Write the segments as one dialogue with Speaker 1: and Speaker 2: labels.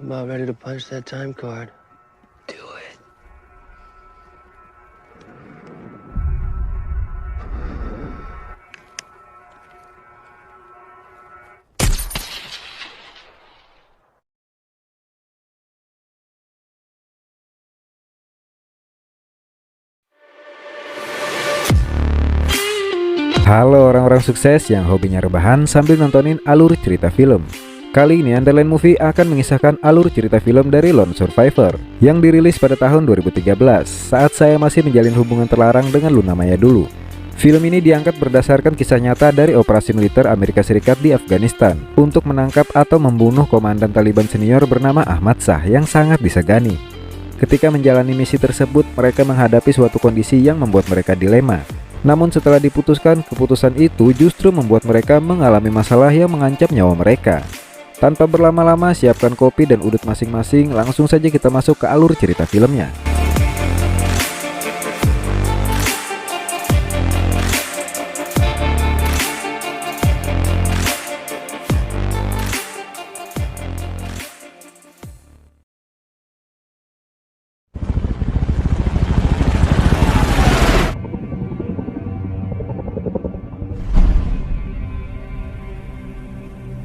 Speaker 1: about ready to punch that time card. Do it.
Speaker 2: Halo orang-orang sukses yang hobinya rebahan sambil nontonin alur cerita film. Kali ini Underline Movie akan mengisahkan alur cerita film dari Lone Survivor yang dirilis pada tahun 2013 saat saya masih menjalin hubungan terlarang dengan Luna Maya dulu. Film ini diangkat berdasarkan kisah nyata dari operasi militer Amerika Serikat di Afghanistan untuk menangkap atau membunuh komandan Taliban senior bernama Ahmad Shah yang sangat disegani. Ketika menjalani misi tersebut, mereka menghadapi suatu kondisi yang membuat mereka dilema. Namun setelah diputuskan, keputusan itu justru membuat mereka mengalami masalah yang mengancam nyawa mereka. Tanpa berlama-lama, siapkan kopi dan udut masing-masing, langsung saja kita masuk ke alur cerita filmnya.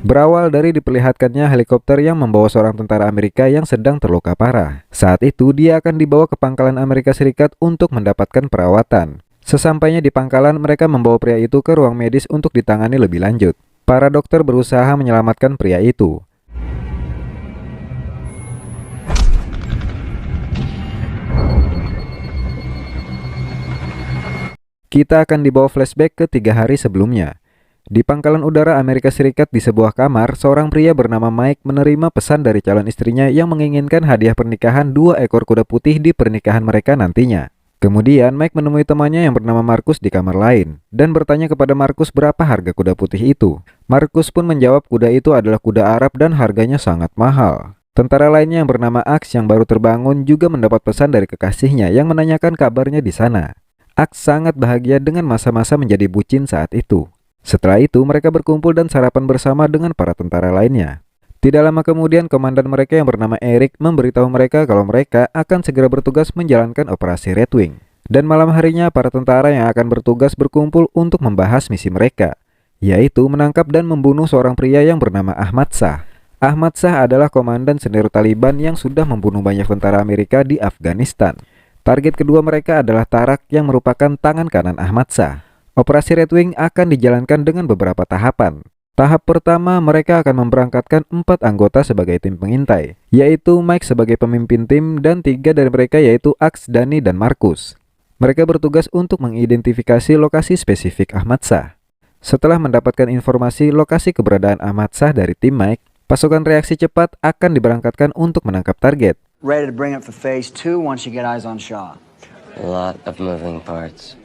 Speaker 2: Berawal dari diperlihatkannya helikopter yang membawa seorang tentara Amerika yang sedang terluka parah. Saat itu dia akan dibawa ke pangkalan Amerika Serikat untuk mendapatkan perawatan. Sesampainya di pangkalan, mereka membawa pria itu ke ruang medis untuk ditangani lebih lanjut. Para dokter berusaha menyelamatkan pria itu. Kita akan dibawa flashback ke 3 hari sebelumnya. Di pangkalan udara Amerika Serikat di sebuah kamar, seorang pria bernama Mike menerima pesan dari calon istrinya yang menginginkan hadiah pernikahan 2 ekor kuda putih di pernikahan mereka nantinya. Kemudian Mike menemui temannya yang bernama Markus di kamar lain dan bertanya kepada Markus berapa harga kuda putih itu. Markus pun menjawab kuda itu adalah kuda Arab dan harganya sangat mahal. Tentara lainnya yang bernama Ax yang baru terbangun juga mendapat pesan dari kekasihnya yang menanyakan kabarnya di sana. Ax sangat bahagia dengan masa-masa menjadi bucin saat itu. Setelah itu mereka berkumpul dan sarapan bersama dengan para tentara lainnya. Tidak lama kemudian komandan mereka yang bernama Eric memberitahu mereka kalau mereka akan segera bertugas menjalankan operasi Red Wing. Dan malam harinya para tentara yang akan bertugas berkumpul untuk membahas misi mereka, yaitu menangkap dan membunuh seorang pria yang bernama Ahmad Shah. Ahmad Shah adalah komandan senior Taliban yang sudah membunuh banyak tentara Amerika di Afghanistan. Target kedua mereka adalah Tarak yang merupakan tangan kanan Ahmad Shah. Operasi Red Wing akan dijalankan dengan beberapa tahapan. Tahap pertama, mereka akan memberangkatkan 4 anggota sebagai tim pengintai, yaitu Mike sebagai pemimpin tim dan 3 dari mereka yaitu Ax, Danny, dan Markus. Mereka bertugas untuk mengidentifikasi lokasi spesifik Ahmad Shah. Setelah mendapatkan informasi lokasi keberadaan Ahmad Shah dari tim Mike, pasukan reaksi cepat akan diberangkatkan untuk menangkap target.
Speaker 3: Ready to bring up for phase 2 once you get eyes on Shaw.
Speaker 1: A lot of moving parts.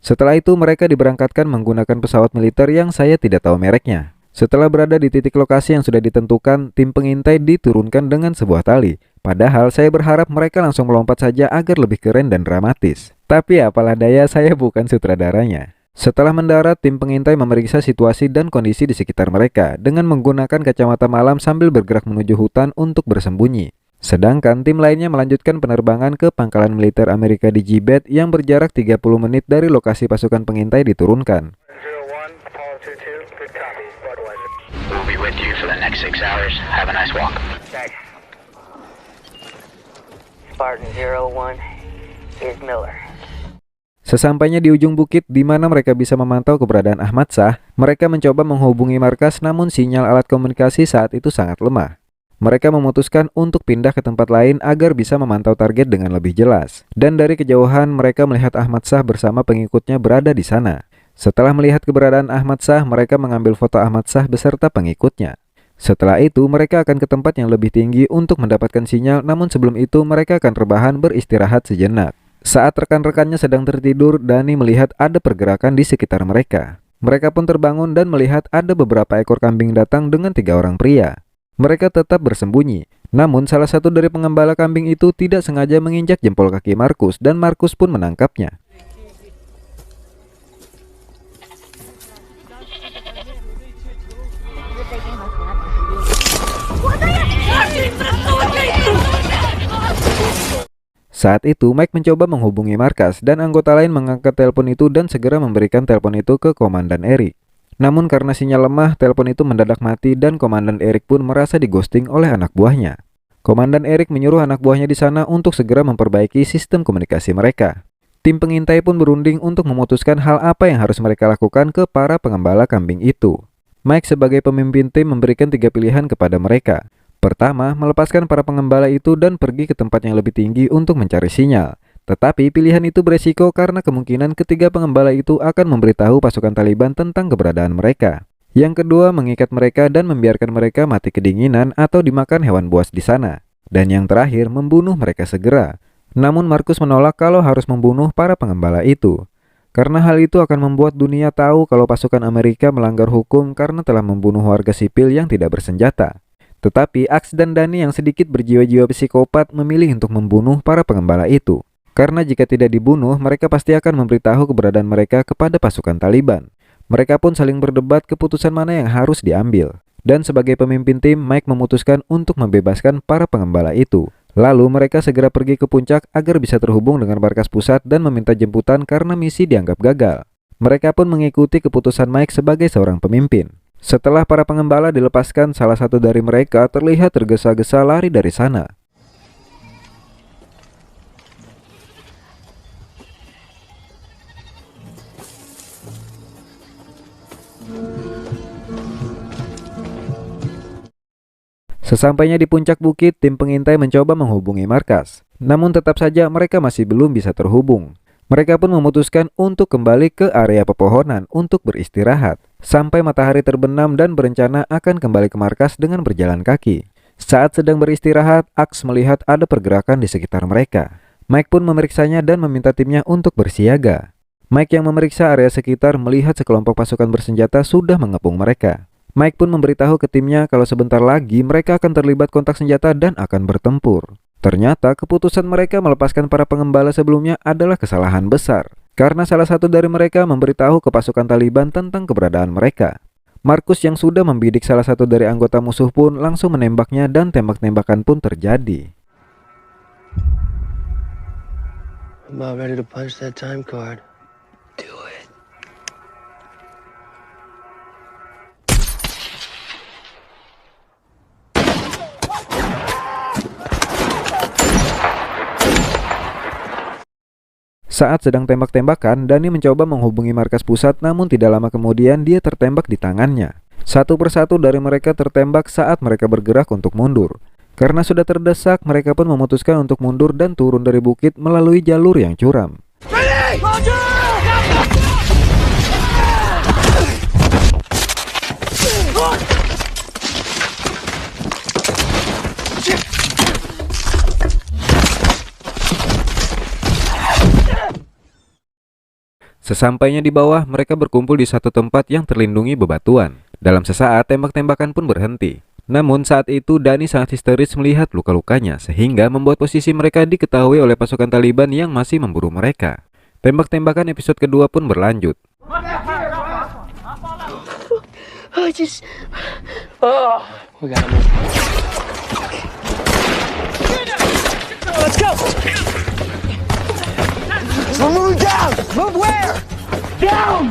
Speaker 2: Setelah itu mereka diberangkatkan menggunakan pesawat militer yang saya tidak tahu mereknya. Setelah berada di titik lokasi yang sudah ditentukan, tim pengintai diturunkan dengan sebuah tali. Padahal saya berharap mereka langsung melompat saja agar lebih keren dan dramatis. Tapi apalah daya, saya bukan sutradaranya. Setelah mendarat, tim pengintai memeriksa situasi dan kondisi di sekitar mereka dengan menggunakan kacamata malam sambil bergerak menuju hutan untuk bersembunyi. Sedangkan tim lainnya melanjutkan penerbangan ke pangkalan militer Amerika di Gibet yang berjarak 30 menit dari lokasi pasukan pengintai diturunkan. Sesampainya di ujung bukit di mana mereka bisa memantau keberadaan Ahmad Shah, mereka mencoba menghubungi markas namun sinyal alat komunikasi saat itu sangat lemah. Mereka memutuskan untuk pindah ke tempat lain agar bisa memantau target dengan lebih jelas. Dan dari kejauhan mereka melihat Ahmad Shah bersama pengikutnya berada di sana. Setelah melihat keberadaan Ahmad Shah, mereka mengambil foto Ahmad Shah beserta pengikutnya. Setelah itu mereka akan ke tempat yang lebih tinggi untuk mendapatkan sinyal, namun sebelum itu mereka akan rebahan beristirahat sejenak. Saat rekan-rekannya sedang tertidur, Danny melihat ada pergerakan di sekitar mereka. Mereka pun terbangun dan melihat ada beberapa ekor kambing datang dengan 3 orang pria. Mereka tetap bersembunyi, namun salah satu dari pengembala kambing itu tidak sengaja menginjak jempol kaki Markus dan Markus pun menangkapnya. Saat itu Mike mencoba menghubungi markas dan anggota lain mengangkat telepon itu dan segera memberikan telepon itu ke Komandan Eric. Namun karena sinyal lemah, telepon itu mendadak mati dan Komandan Eric pun merasa di-ghosting oleh anak buahnya. Komandan Eric menyuruh anak buahnya di sana untuk segera memperbaiki sistem komunikasi mereka. Tim pengintai pun berunding untuk memutuskan hal apa yang harus mereka lakukan ke para pengembala kambing itu. Mike sebagai pemimpin tim memberikan 3 pilihan kepada mereka. Pertama, melepaskan para pengembala itu dan pergi ke tempat yang lebih tinggi untuk mencari sinyal. Tetapi pilihan itu beresiko karena kemungkinan ketiga pengembala itu akan memberitahu pasukan Taliban tentang keberadaan mereka. Yang kedua, mengikat mereka dan membiarkan mereka mati kedinginan atau dimakan hewan buas di sana. Dan yang terakhir, membunuh mereka segera. Namun Markus menolak kalau harus membunuh para pengembala itu. Karena hal itu akan membuat dunia tahu kalau pasukan Amerika melanggar hukum karena telah membunuh warga sipil yang tidak bersenjata. Tetapi Axe dan Danny yang sedikit berjiwa-jiwa psikopat memilih untuk membunuh para pengembala itu. Karena jika tidak dibunuh, mereka pasti akan memberitahu keberadaan mereka kepada pasukan Taliban. Mereka pun saling berdebat keputusan mana yang harus diambil. Dan sebagai pemimpin tim, Mike memutuskan untuk membebaskan para pengembala itu. Lalu mereka segera pergi ke puncak agar bisa terhubung dengan markas pusat dan meminta jemputan karena misi dianggap gagal. Mereka pun mengikuti keputusan Mike sebagai seorang pemimpin. Setelah para pengembala dilepaskan, salah satu dari mereka terlihat tergesa-gesa lari dari sana. Sesampainya di puncak bukit, tim pengintai mencoba menghubungi markas. Namun tetap saja mereka masih belum bisa terhubung. Mereka pun memutuskan untuk kembali ke area pepohonan untuk beristirahat sampai matahari terbenam dan berencana akan kembali ke markas dengan berjalan kaki. Saat sedang beristirahat, Axe melihat ada pergerakan di sekitar mereka. Mike pun memeriksanya dan meminta timnya untuk bersiaga. Mike yang memeriksa area sekitar melihat sekelompok pasukan bersenjata sudah mengepung mereka. Mike pun memberitahu ke timnya kalau sebentar lagi mereka akan terlibat kontak senjata dan akan bertempur. Ternyata keputusan mereka melepaskan para pengembala sebelumnya adalah kesalahan besar, karena salah satu dari mereka memberitahu ke pasukan Taliban tentang keberadaan mereka. Markus yang sudah membidik salah satu dari anggota musuh pun langsung menembaknya dan tembak-tembakan pun terjadi.
Speaker 1: I'm about ready to punch that time card. Do it.
Speaker 2: Saat sedang tembak-tembakan, Danny mencoba menghubungi markas pusat, namun tidak lama kemudian dia tertembak di tangannya. Satu persatu dari mereka tertembak saat mereka bergerak untuk mundur. Karena sudah terdesak, mereka pun memutuskan untuk mundur dan turun dari bukit melalui jalur yang curam. Sesampainya di bawah, mereka berkumpul di satu tempat yang terlindungi bebatuan. Dalam sesaat, tembak-tembakan pun berhenti. Namun saat itu, Danny sangat histeris melihat luka-lukanya, sehingga membuat posisi mereka diketahui oleh pasukan Taliban yang masih memburu mereka. Tembak-tembakan episode kedua pun berlanjut.
Speaker 1: We gotta move.
Speaker 3: Let's go! We're moving down! Move where? Down!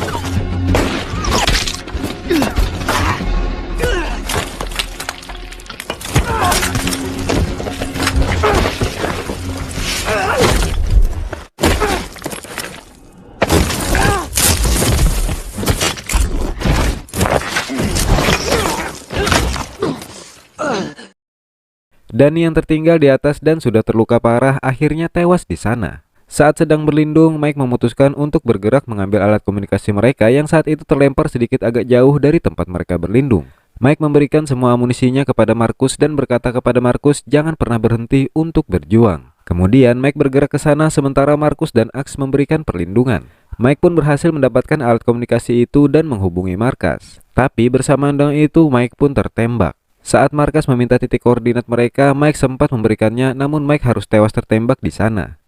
Speaker 2: Danny yang tertinggal di atas dan sudah terluka parah akhirnya tewas di sana. Saat sedang berlindung, Mike memutuskan untuk bergerak mengambil alat komunikasi mereka yang saat itu terlempar sedikit agak jauh dari tempat mereka berlindung. Mike memberikan semua amunisinya kepada Markus dan berkata kepada Markus jangan pernah berhenti untuk berjuang. Kemudian Mike bergerak ke sana sementara Markus dan Axe memberikan perlindungan. Mike pun berhasil mendapatkan alat komunikasi itu dan menghubungi markas. Tapi bersamaan dengan itu Mike pun tertembak. Saat markas meminta titik koordinat mereka, Mike sempat memberikannya, namun Mike harus tewas tertembak di sana.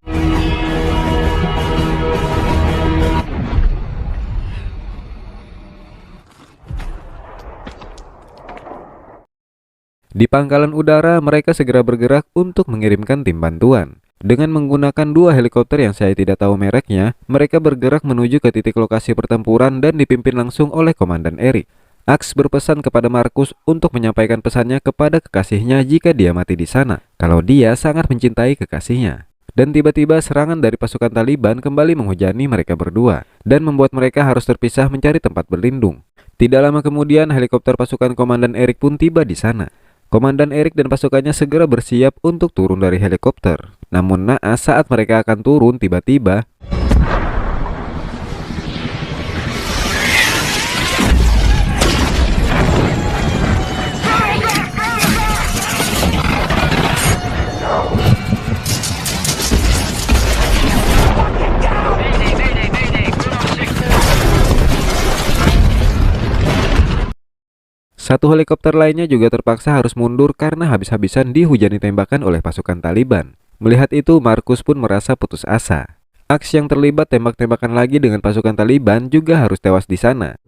Speaker 2: Di pangkalan udara, mereka segera bergerak untuk mengirimkan tim bantuan. Dengan menggunakan 2 helikopter yang saya tidak tahu mereknya, mereka bergerak menuju ke titik lokasi pertempuran dan dipimpin langsung oleh Komandan Eric. Axe berpesan kepada Markus untuk menyampaikan pesannya kepada kekasihnya jika dia mati di sana, kalau dia sangat mencintai kekasihnya. Dan tiba-tiba serangan dari pasukan Taliban kembali menghujani mereka berdua, dan membuat mereka harus terpisah mencari tempat berlindung. Tidak lama kemudian, helikopter pasukan Komandan Eric pun tiba di sana. Komandan Eric dan pasukannya segera bersiap untuk turun dari helikopter. Namun naas saat mereka akan turun, tiba-tiba satu helikopter lainnya juga terpaksa harus mundur karena habis-habisan dihujani tembakan oleh pasukan Taliban. Melihat itu, Markus pun merasa putus asa. Axe yang terlibat tembak-tembakan lagi dengan pasukan Taliban juga harus tewas di sana.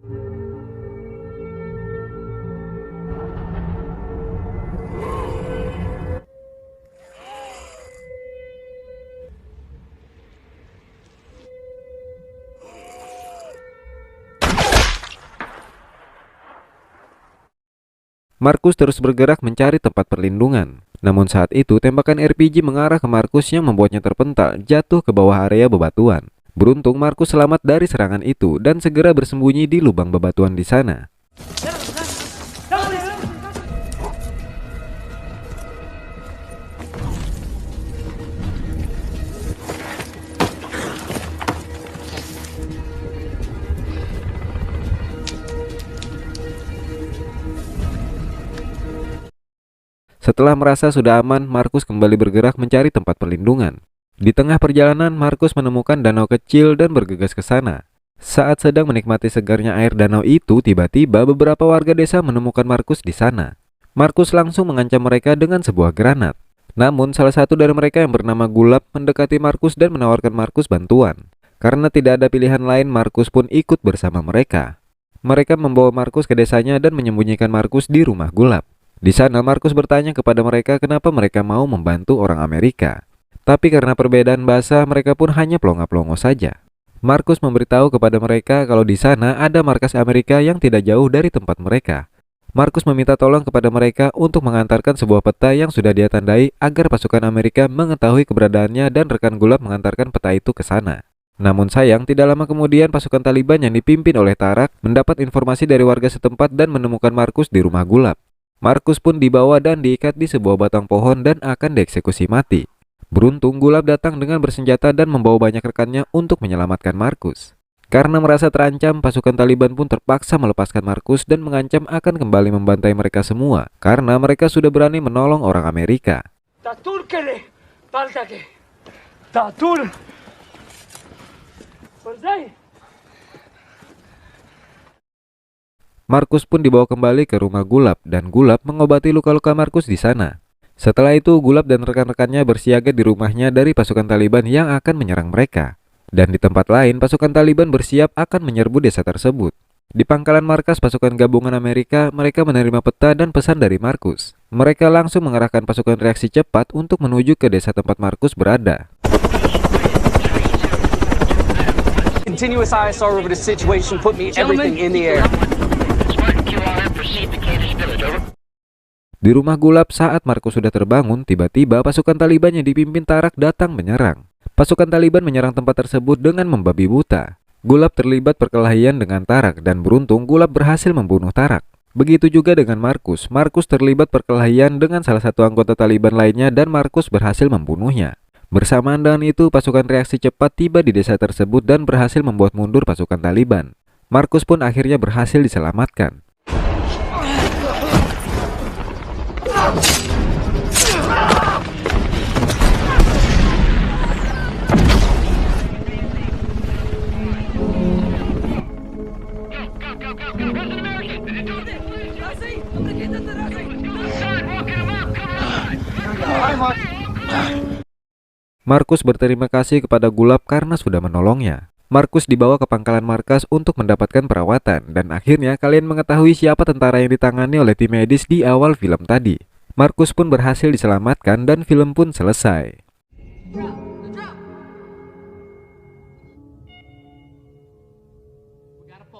Speaker 2: Markus terus bergerak mencari tempat perlindungan. Namun saat itu tembakan RPG mengarah ke Markus yang membuatnya terpental jatuh ke bawah area bebatuan. Beruntung Markus selamat dari serangan itu dan segera bersembunyi di lubang bebatuan di sana. Setelah merasa sudah aman, Markus kembali bergerak mencari tempat perlindungan. Di tengah perjalanan, Markus menemukan danau kecil dan bergegas ke sana. Saat sedang menikmati segarnya air danau itu, tiba-tiba beberapa warga desa menemukan Markus di sana. Markus langsung mengancam mereka dengan sebuah granat. Namun, salah satu dari mereka yang bernama Gulab mendekati Markus dan menawarkan Markus bantuan. Karena tidak ada pilihan lain, Markus pun ikut bersama mereka. Mereka membawa Markus ke desanya dan menyembunyikan Markus di rumah Gulab. Di sana Markus bertanya kepada mereka kenapa mereka mau membantu orang Amerika. Tapi karena perbedaan bahasa, mereka pun hanya pelongo-pelongo saja. Markus memberitahu kepada mereka kalau di sana ada markas Amerika yang tidak jauh dari tempat mereka. Markus meminta tolong kepada mereka untuk mengantarkan sebuah peta yang sudah dia tandai agar pasukan Amerika mengetahui keberadaannya dan rekan Gulab mengantarkan peta itu ke sana. Namun sayang, tidak lama kemudian pasukan Taliban yang dipimpin oleh Tarak mendapat informasi dari warga setempat dan menemukan Markus di rumah Gulab. Markus pun dibawa dan diikat di sebuah batang pohon dan akan dieksekusi mati. Beruntung Gulab datang dengan bersenjata dan membawa banyak rekannya untuk menyelamatkan Markus. Karena merasa terancam, pasukan Taliban pun terpaksa melepaskan Markus dan mengancam akan kembali membantai mereka semua karena mereka sudah berani menolong orang Amerika. Markus pun dibawa kembali ke rumah Gulab dan Gulab mengobati luka-luka Markus di sana. Setelah itu Gulab dan rekan-rekannya bersiaga di rumahnya dari pasukan Taliban yang akan menyerang mereka. Dan di tempat lain pasukan Taliban bersiap akan menyerbu desa tersebut. Di pangkalan markas pasukan gabungan Amerika, mereka menerima peta dan pesan dari Markus. Mereka langsung mengerahkan pasukan reaksi cepat untuk menuju ke desa tempat Markus berada.
Speaker 3: Continuous ISR over the situation put me everything in the air.
Speaker 2: Di rumah Gulab saat Markus sudah terbangun, tiba-tiba pasukan Taliban yang dipimpin Tarak datang menyerang. Pasukan Taliban menyerang tempat tersebut dengan membabi buta. Gulab terlibat perkelahian dengan Tarak dan beruntung Gulab berhasil membunuh Tarak. Begitu juga dengan Markus. Markus terlibat perkelahian dengan salah satu anggota Taliban lainnya dan Markus berhasil membunuhnya. Bersamaan dengan itu, pasukan reaksi cepat tiba di desa tersebut dan berhasil membuat mundur pasukan Taliban. Markus pun akhirnya berhasil diselamatkan. Markus berterima kasih kepada Gulab karena sudah menolongnya. Markus dibawa ke pangkalan markas untuk mendapatkan perawatan dan akhirnya kalian mengetahui siapa tentara yang ditangani oleh tim medis di awal film tadi. Markus pun berhasil diselamatkan dan film pun selesai.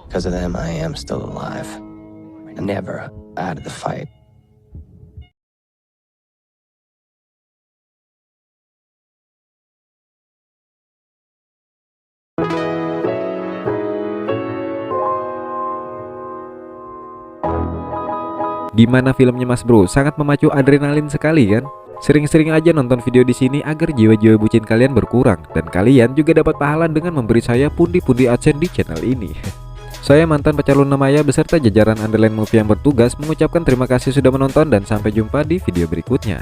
Speaker 1: Because of them, I am still alive. I never out of the fight.
Speaker 2: Gimana filmnya Mas Bro? Sangat memacu adrenalin sekali kan? Sering-sering aja nonton video di sini agar jiwa-jiwa bucin kalian berkurang dan kalian juga dapat pahala dengan memberi saya pundi-pundi adsense di channel ini. Saya mantan pacar Luna Maya beserta jajaran Underline Movie yang bertugas mengucapkan terima kasih sudah menonton dan sampai jumpa di video berikutnya.